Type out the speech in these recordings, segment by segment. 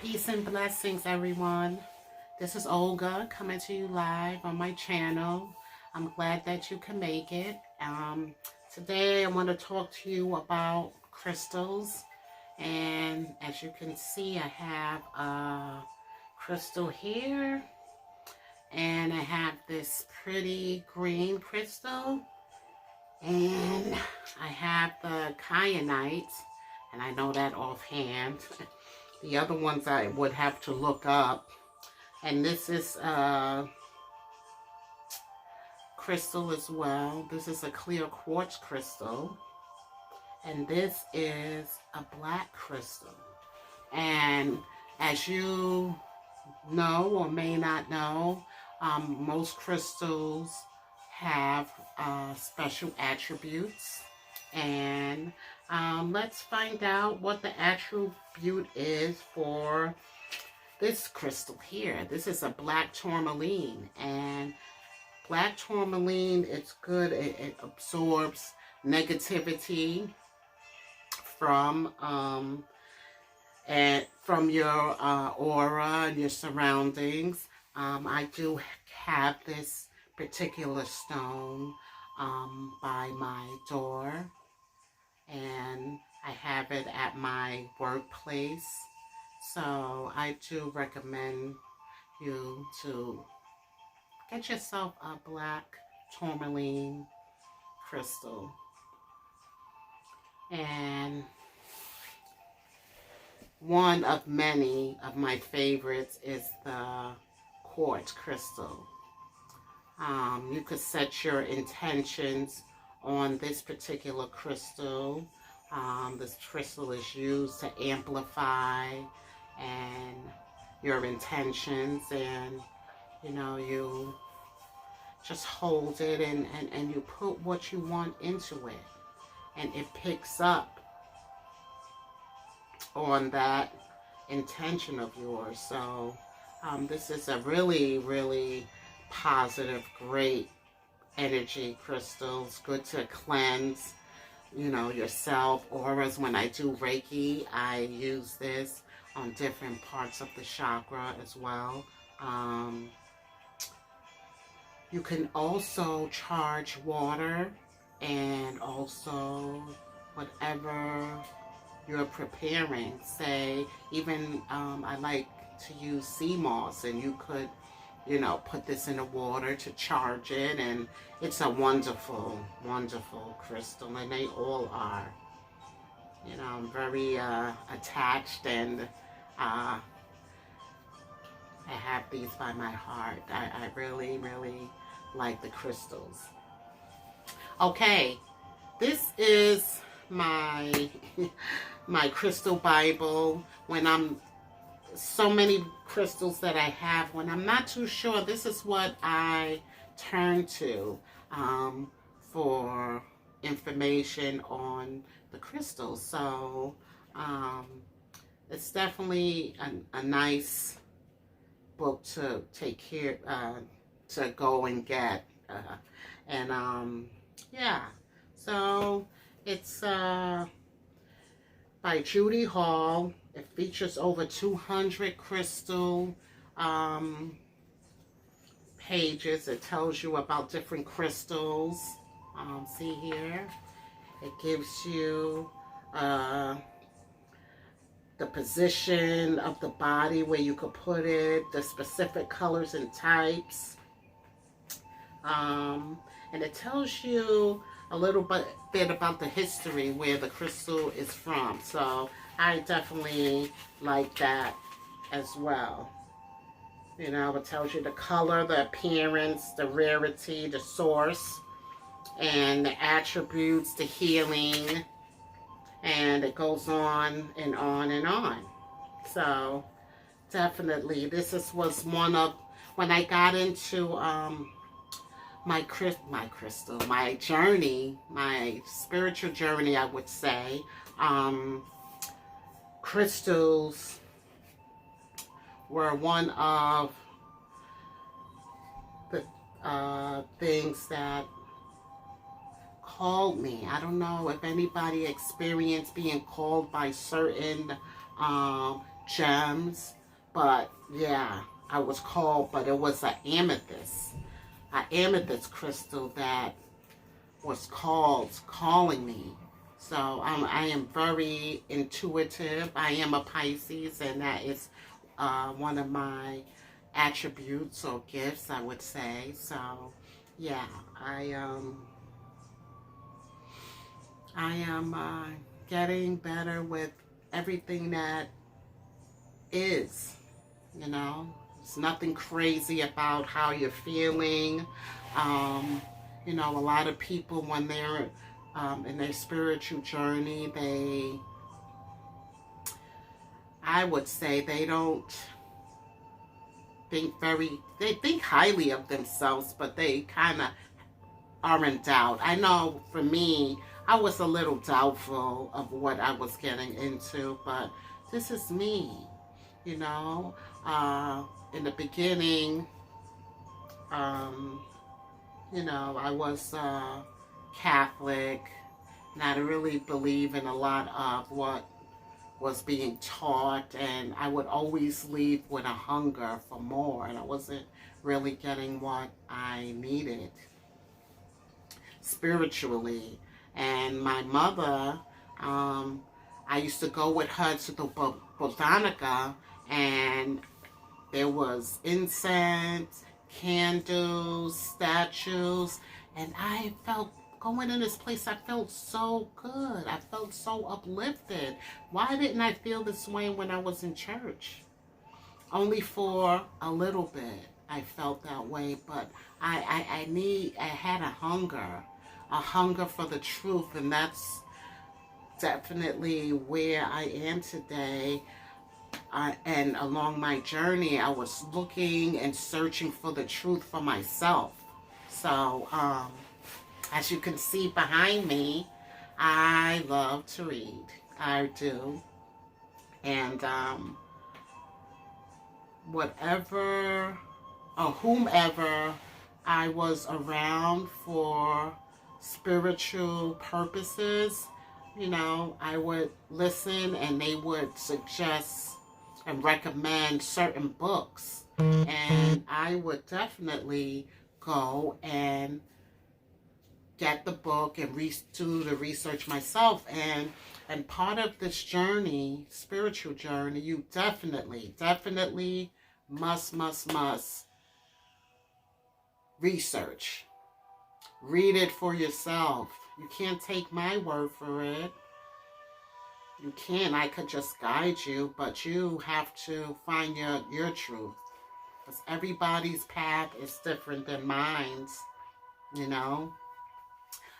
Peace and blessings, everyone. This is Olga coming to you live on my channel. I'm glad that you can make it. Today I want to talk to you about crystals. And as you can see, I have a crystal here. And I have this pretty green crystal. And I have the kyanite. And I know that offhand. The other ones I would have to look up. And this is crystal as well. This is a clear quartz crystal. And this is a black crystal. And as you know or may not know, most crystals have special attributes. And let's find out what the attribute is for this crystal here. This is a black tourmaline, and black tourmaline, it's good. It absorbs negativity from your aura and your surroundings. I do have this particular stone by my door, and I have it at my workplace. So I do recommend you to get yourself a black tourmaline crystal. And one of many of my favorites is the quartz crystal. You could set your intentions on this particular crystal. This crystal is used to amplify and your intentions, and you just hold it and you put what you want into it, and it picks up on that intention of yours. So this is a really, really positive, great energy crystal. It's good to cleanse yourself, auras. When I do Reiki, I use this on different parts of the chakra as well. You can also charge water, and also whatever you're preparing. Say, even I like to use sea moss, and you could put this in the water to charge it, and it's a wonderful, wonderful crystal, and they all are. I'm very attached, and I have these by my heart. I really, really like the crystals. Okay, this is my my crystal Bible. When I'm so many crystals that I have, when I'm not too sure, this is what I turn to for information on the crystals. So it's definitely a nice book to take care, to go and get. Yeah, so it's by Judy Hall. It features over 200 crystal pages. It tells you about different crystals. See here, it gives you the position of the body, where you could put it, the specific colors and types, and it tells you a little bit about the history where the crystal is from. So I definitely like that as well. It tells you the color, the appearance, the rarity, the source, and the attributes, the healing, and it goes on and on and on. So definitely, was one of, when I got into my journey, my spiritual journey, I would say, crystals were one of the things that called me. I don't know if anybody experienced being called by certain gems. But yeah, I was called, but it was an amethyst crystal that was calling me. So I am very intuitive. I am a Pisces, and that is one of my attributes or gifts, I would say. So yeah, I am getting better with everything that is, you know. There's nothing crazy about how you're feeling. Um, you know, a lot of people, when they're in their spiritual journey, I would say they don't they think highly of themselves, but they kind of are in doubt. I know for me, I was a little doubtful of what I was getting into, but this is me, you know. In the beginning, um, you know, I was Catholic, and I really believe in a lot of what was being taught, and I would always leave with a hunger for more, and I wasn't really getting what I needed spiritually. And my mother, I used to go with her to the Botanica, and there was incense, candles, statues, and I felt going in this place, I felt so good. I felt so uplifted. Why didn't I feel this way when I was in church? Only for a little bit I felt that way, but I had a hunger for the truth, and that's definitely where I am today. And along my journey, I was looking and searching for the truth for myself. So, as you can see behind me, I love to read. I do. And whatever or whomever I was around for spiritual purposes, you know, I would listen and they would suggest and recommend certain books. And I would definitely go and get the book and do the research myself. And part of this journey, spiritual journey, you definitely must research. Read it for yourself. You can't take my word for it. You can. I could just guide you, but you have to find your truth. Because everybody's path is different than mine's, you know.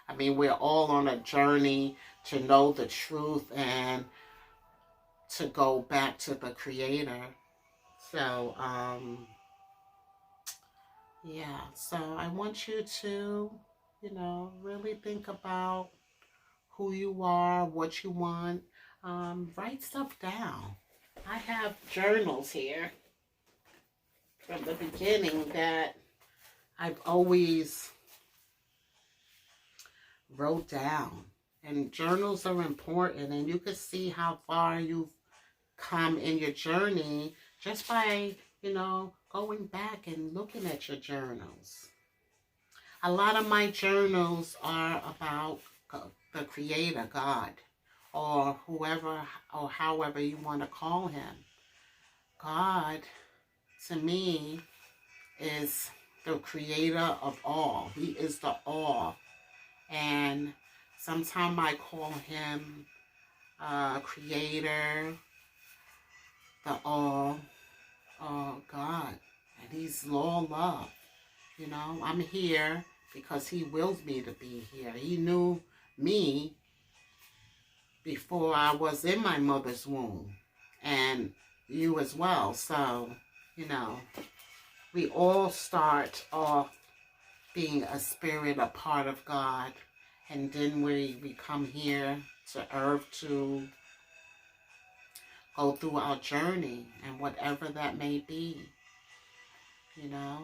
I mean, we're all on a journey to know the truth and to go back to the Creator. So, yeah. So I want you to, you know, really think about who you are, what you want. Write stuff down. I have journals here from the beginning that I've always wrote down. And journals are important, and you can see how far you've come in your journey just by, you know, going back and looking at your journals. A lot of my journals are about the Creator, God, or whoever or however you want to call him. God, to me, is the creator of all. He is the all. And sometimes I call him creator, the all, God. And he's all love. You know, I'm here because he wills me to be here. He knew me before I was in my mother's womb. And you as well. So, you know, we all start off being a spirit, a part of God. And then we come here to earth to go through our journey and whatever that may be, you know.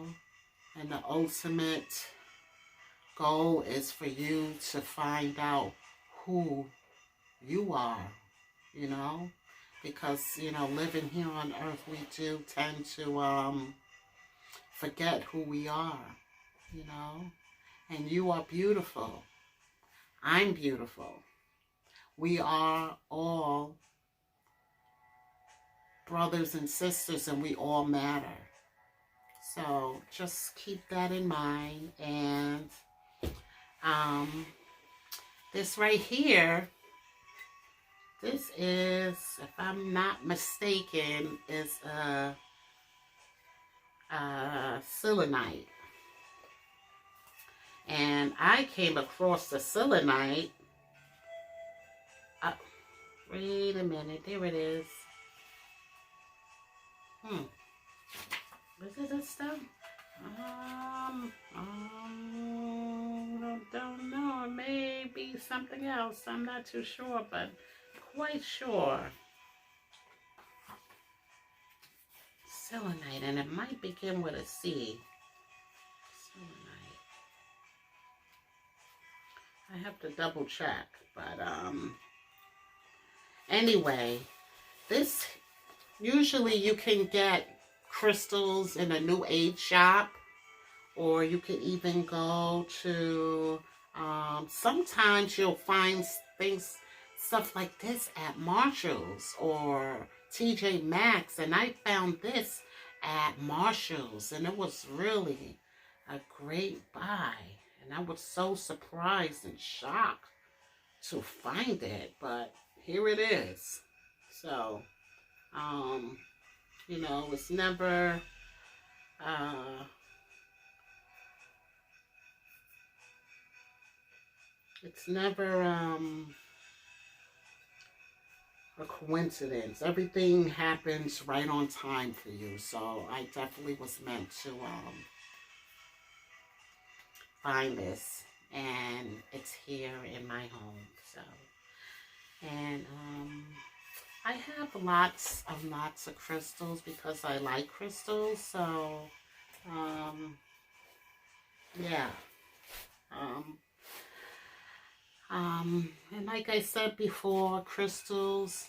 And the ultimate goal is for you to find out who you are, you know. because, you know, living here on earth, we do tend to forget who we are, you know. And you are beautiful. I'm beautiful. We are all brothers and sisters, and we all matter. So just keep that in mind. And this right here, this is, if I'm not mistaken, is a selenite. And I came across the selenite. Wait a minute, there it is. Is it this stuff? Don't know. It may be something else. I'm not too sure, but quite sure. Selenite, and it might begin with a C. Selenite. I have to double check, but anyway, this, usually you can get crystals in a New Age shop, or you could even go to, sometimes you'll find stuff like this at Marshall's or TJ Maxx, and I found this at Marshall's, and it was really a great buy, and I was so surprised and shocked to find it, but here it is. So, you know, it's never, a coincidence. Everything happens right on time for you. So I definitely was meant to find this, and it's here in my home. So, and I have lots of crystals because I like crystals. So yeah. And like I said before, crystals,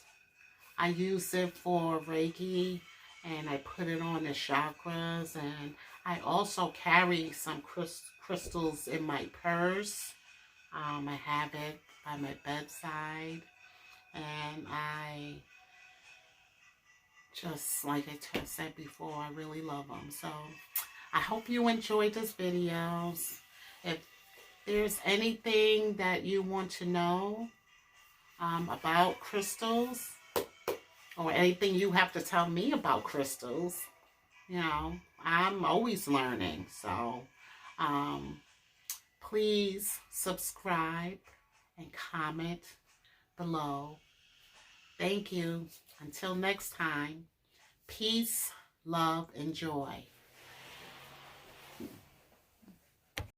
I use it for Reiki, and I put it on the chakras, and I also carry some crystals in my purse. I have it by my bedside, and I just, like I said before, I really love them. So I hope you enjoyed this video. If there's anything that you want to know about crystals, or anything you have to tell me about crystals, you know, I'm always learning. So please subscribe and comment below. Thank you. Until next time, peace, love, and joy.